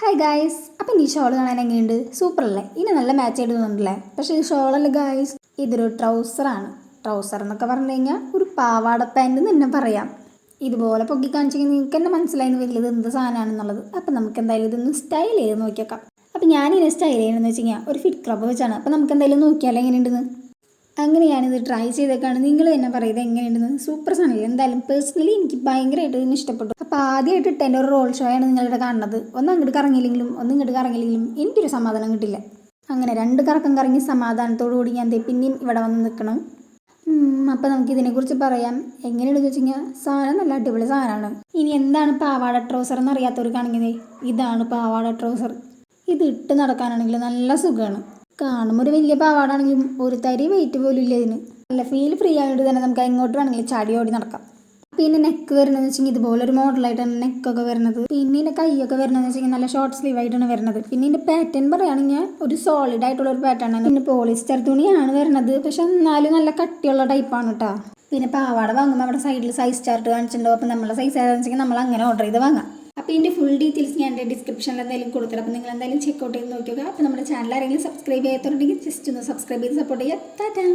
Hi guys, അപ്പം ഈ shawl കാണാൻ എങ്ങനെയുണ്ട്? സൂപ്പറല്ലേ? ഇനി നല്ല മാച്ച് ആയിട്ട് തോന്നുന്നുണ്ടല്ലേ? പക്ഷേ ഈ ഷോളല്ല ഗായ്സ്, ഇതൊരു ട്രൗസറാണ്. ട്രൗസർ എന്നൊക്കെ പറഞ്ഞു കഴിഞ്ഞാൽ ഒരു പാവാട പാൻറ് എന്ന് തന്നെ പറയാം. ഇതുപോലെ പൊക്കി കാണിച്ചെങ്കിൽ നിങ്ങൾക്ക് തന്നെ മനസ്സിലായെന്ന് വരില്ല ഇത് എന്ത് സാധനമാണെന്നുള്ളത്. അപ്പം നമുക്ക് എന്തായാലും ഇതൊന്ന് സ്റ്റൈൽ ചെയ്ത് നോക്കിയേക്കാം. അപ്പം ഞാനിതിനെ സ്റ്റൈൽ ചെയ്യണമെന്ന് വെച്ച് കഴിഞ്ഞാൽ ഒരു ഫിറ്റ് ക്രബ് വെച്ചാണ്. അപ്പം നമുക്ക് എന്തായാലും നോക്കിയാലോ എങ്ങനെയുണ്ടെന്ന്. അങ്ങനെ ഞാനിത് ട്രൈ ചെയ്തേക്കാണ്. നിങ്ങൾ തന്നെ പറയുന്നത് എങ്ങനെയുണ്ടെന്ന്. സൂപ്പർ സാധനമില്ല. എന്തായാലും പേഴ്സണലി എനിക്ക് ഭയങ്കരമായിട്ട് ഇതിന് ഇഷ്ടപ്പെട്ടു. അപ്പോൾ ആദ്യമായിട്ട് ഇട്ട് എൻ്റെ ഒരു റോൾ ഷോ ആണ് നിങ്ങളിവിടെ കാണുന്നത്. ഒന്ന് അങ്ങോട്ട് കറങ്ങിയില്ലെങ്കിലും എനിക്കൊരു സമാധാനം കിട്ടില്ല. അങ്ങനെ രണ്ട് കറക്കം കറങ്ങി സമാധാനത്തോടു കൂടി ഞാൻ പിന്നെയും ഇവിടെ വന്ന് നിൽക്കണം. അപ്പോൾ നമുക്ക് ഇതിനെക്കുറിച്ച് പറയാം. എങ്ങനെയാണെന്ന് വെച്ച് കഴിഞ്ഞാൽ സാധനം നല്ല അടിപൊളി സാധനമാണ്. ഇനി എന്താണ് പാവാട ട്രൗസർ എന്ന് അറിയാത്തവർക്കാണെങ്കിൽ ഇതാണ് പാവാട ട്രൗസർ. ഇത് ഇട്ട് നടക്കാനാണെങ്കിൽ നല്ല സുഖമാണ്. കാണുമ്പോൾ ഒരു വലിയ പാവാടാണെങ്കിലും ഒരു തരി വെയിറ്റ് പോലും ഇല്ല ഇതിന്. നല്ല ഫീൽ ഫ്രീ ആയിട്ട് തന്നെ നമുക്ക് എങ്ങോട്ട് വേണമെങ്കിലും ചാടി ഓടി നടക്കാം. പിന്നെ നെക്ക് വരുന്നതെന്ന് വെച്ചെങ്കിൽ ഇതുപോലെ ഒരു മോഡലായിട്ടാണ് നെക്കൊക്കെ വരുന്നത്. പിന്നെ ഇതിൻ്റെ കൈയൊക്കെ വരുന്നതെന്ന് വെച്ചെങ്കിൽ നല്ല ഷോർട്ട് സ്ലീവ് ആയിട്ടാണ് വരുന്നത്. പിന്നെ ഇതിൻ്റെ പാറ്റേൺ പറയുകയാണെങ്കിൽ ഒരു സോളിഡ് ആയിട്ടുള്ള ഒരു പാറ്റേൺ ആണ്. പിന്നെ പോളിസ്റ്റർ തുണിയാണ് വരുന്നത്, പക്ഷെ എന്നാലും നല്ല കട്ടിയുള്ള ടൈപ്പാണ് കേട്ടോ. പിന്നെ പാവാട വാങ്ങുമ്പോൾ അവിടെ സൈഡിൽ സൈസ് ചാർട്ട് കാണിച്ചിട്ടുണ്ടോ. അപ്പോൾ നമ്മളെ സൈസ് ഏതാണെന്ന് വെച്ചെങ്കിൽ നമ്മൾ അങ്ങനെ ഓർഡർ ചെയ്ത് വാങ്ങാം. അപ്പോൾ ഇതിൻ്റെ ഫുൾ ഡീറ്റെയിൽസ് ഞാൻ എൻ്റെ ഡിസ്ക്രിപ്ഷനിൽ എന്തായാലും കൊടുത്തിട്ട് അപ്പോൾ നിങ്ങൾ എന്തായാലും ചെക്കൗട്ട് ചെയ്ത് നോക്കുക. അപ്പോൾ നമ്മുടെ ചാനൽ ആരെങ്കിലും സബ്സ്ക്രൈബ് ചെയ്യാത്തവരുണ്ടെങ്കിൽ ജസ്റ്റ് ഒന്ന് സബ്സ്ക്രൈബ് ചെയ്ത് സപ്പോർട്ട് ചെയ്യുക. ടാറ്റാ.